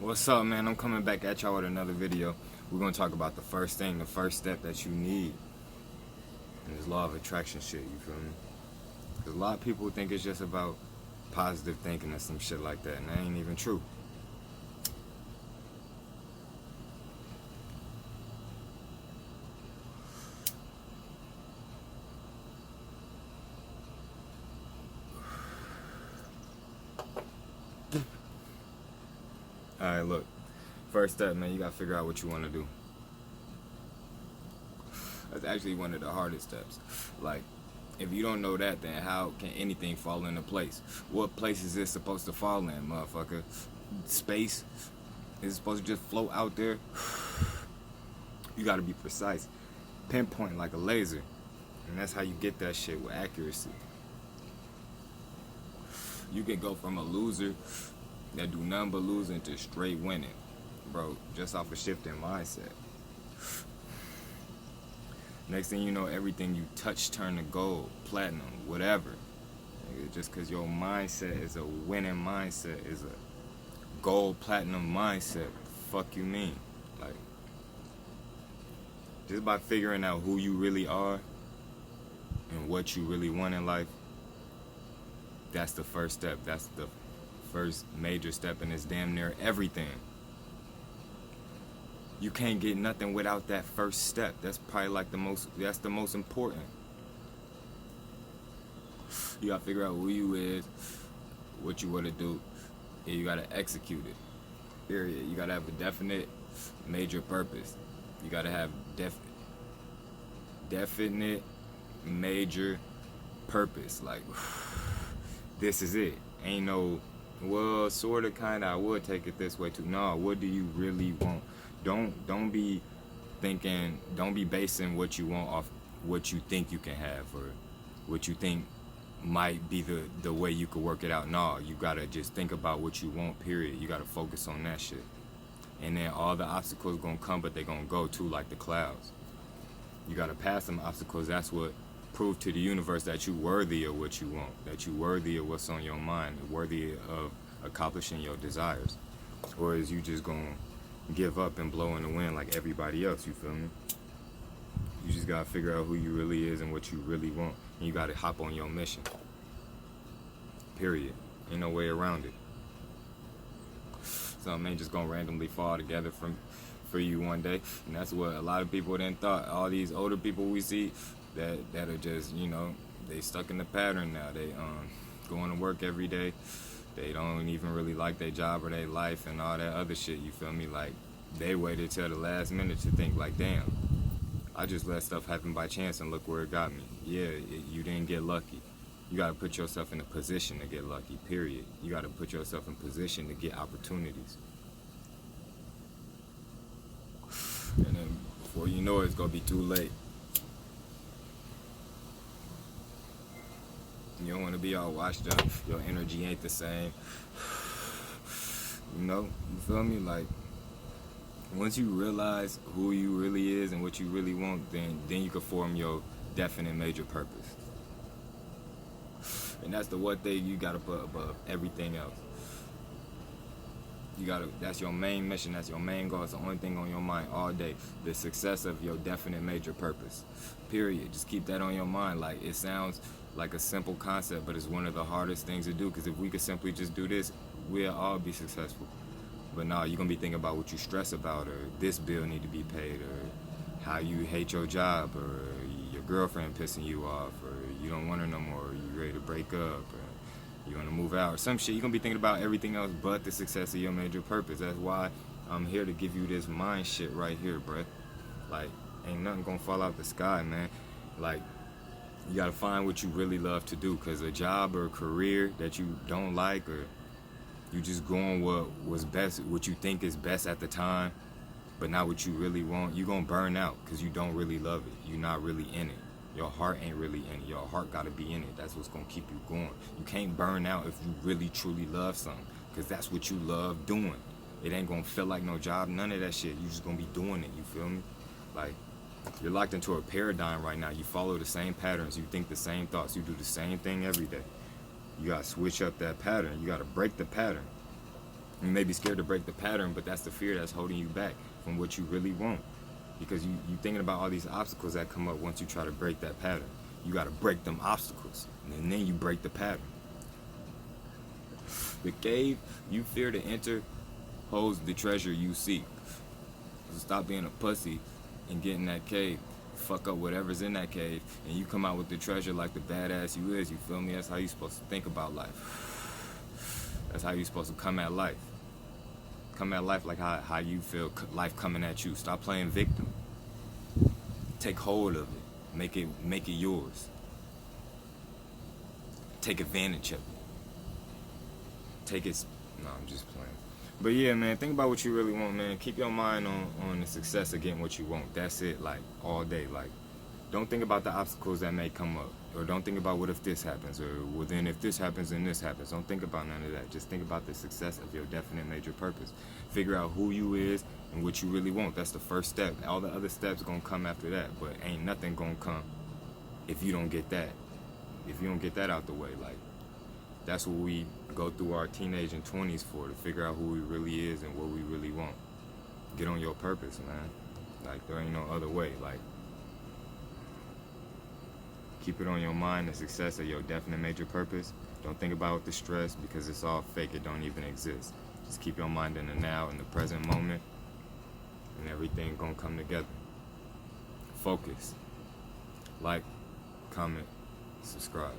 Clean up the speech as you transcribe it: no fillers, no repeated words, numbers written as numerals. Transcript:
What's up, man? I'm coming back at y'all with another video. We're gonna talk about the first step that you need in this law of attraction shit, you feel me? Because a lot of people think it's just about positive thinking and some shit like that, and that ain't even true. Alright, look. First step, man, you gotta figure out what you wanna do. That's actually one of the hardest steps. Like, if you don't know that, then how can anything fall into place? What place is this supposed to fall in, motherfucker? Space? Is it supposed to just float out there? You gotta be precise. Pinpoint like a laser. And that's how you get that shit with accuracy. You can go from a loser that do nothing but losing to straight winning, bro, just off a shift in mindset. Next thing you know, everything you touch turn to gold, platinum, whatever. Just because your mindset is a winning mindset, is a gold, platinum mindset, fuck you mean? Like, just by figuring out who you really are and what you really want in life, that's the first step. That's the first major step, and it's damn near everything. You can't get nothing without that first step. That's probably like the most important. You gotta figure out who you is, what you wanna do, and you gotta execute it. Period. You gotta have a definite major purpose. You gotta have definite major purpose. Like, this is it. Ain't no, well, sorta, kinda, I would take it this way too. No, what do you really want? Don't be thinking, don't be basing what you want off what you think you can have or what you think might be the way you could work it out. No, you gotta just think about what you want, period. You gotta focus on that shit. And then all the obstacles gonna come, but they gonna go too, like the clouds. You gotta pass them obstacles. That's what prove to the universe that you worthy of what you want, that you worthy of what's on your mind, worthy of accomplishing your desires. Or is you just gonna give up and blow in the wind like everybody else, you feel me? You just gotta figure out who you really is and what you really want, and you gotta hop on your mission. Period. Ain't no way around it. Something ain't just gonna randomly fall together for you one day, and that's what a lot of people then thought. All these older people we see that are just, you know, they stuck in the pattern now. They going to work every day. They don't even really like their job or their life and all that other shit, you feel me? Like, they waited till the last minute to think like, damn, I just let stuff happen by chance and look where it got me. Yeah, you didn't get lucky. You gotta put yourself in a position to get lucky, period. You gotta put yourself in position to get opportunities. And then before you know it, it's gonna be too late. You don't want to be all washed up. Your energy ain't the same. You know, you feel me? Like, once you realize who you really is and what you really want, then you can form your definite major purpose. And that's the one thing you gotta put above everything else. That's your main mission, that's your main goal. It's the only thing on your mind all day. The success of your definite major purpose. Period. Just keep that on your mind. Like, it sounds like a simple concept, but it's one of the hardest things to do, because if we could simply just do this, we'll all be successful. But no, you're gonna be thinking about what you stress about, or this bill need to be paid, or how you hate your job, or your girlfriend pissing you off, or you don't want her no more, or you ready to break up, or you want to move out, or some shit. You're gonna be thinking about everything else but the success of your major purpose. That's why I'm here to give you this mind shit right here, bruh. Like, ain't nothing gonna fall out the sky, man. Like, you gotta find what you really love to do, because a job or a career that you don't like, or you just going what was best, what you think is best at the time, but not what you really want, you gonna burn out because you don't really love it. You're not really in it. Your heart ain't really in it. Your heart gotta be in it. That's what's gonna keep you going. You can't burn out if you really truly love something, because that's what you love doing. It ain't gonna feel like no job, none of that shit. You just gonna be doing it, you feel me? Like, you're locked into a paradigm right now. You follow the same patterns. You think the same thoughts. You do the same thing every day. You gotta switch up that pattern. You gotta break the pattern. You may be scared to break the pattern, but that's the fear that's holding you back from what you really want. Because you thinking about all these obstacles that come up once you try to break that pattern. You got to break them obstacles, and then you break the pattern. The cave you fear to enter holds the treasure you seek. So stop being a pussy and get in that cave. Fuck up whatever's in that cave, and you come out with the treasure like the badass you is. You feel me? That's how you supposed to think about life. That's how you supposed to come at life. Come at life like how you feel life coming at you. Stop playing victim. Take hold of it. Make it yours. Take advantage of it. No, I'm just playing. But yeah, man, think about what you really want, man. Keep your mind on the success of getting what you want. That's it, like, all day. Like, don't think about the obstacles that may come up. Or don't think about what if this happens. Or, well, then if this happens, then this happens. Don't think about none of that. Just think about the success of your definite major purpose. Figure out who you is and what you really want. That's the first step. All the other steps going to come after that. But ain't nothing going to come if you don't get that. If you don't get that out the way, like, that's what we go through our teenage and 20s for, to figure out who we really is and what we really want. Get on your purpose, man. Like, there ain't no other way. Like, keep it on your mind, the success of your definite major purpose. Don't think about the stress, because it's all fake. It don't even exist. Just keep your mind in the now, in the present moment, and everything gonna come together. Focus. Like, comment, subscribe.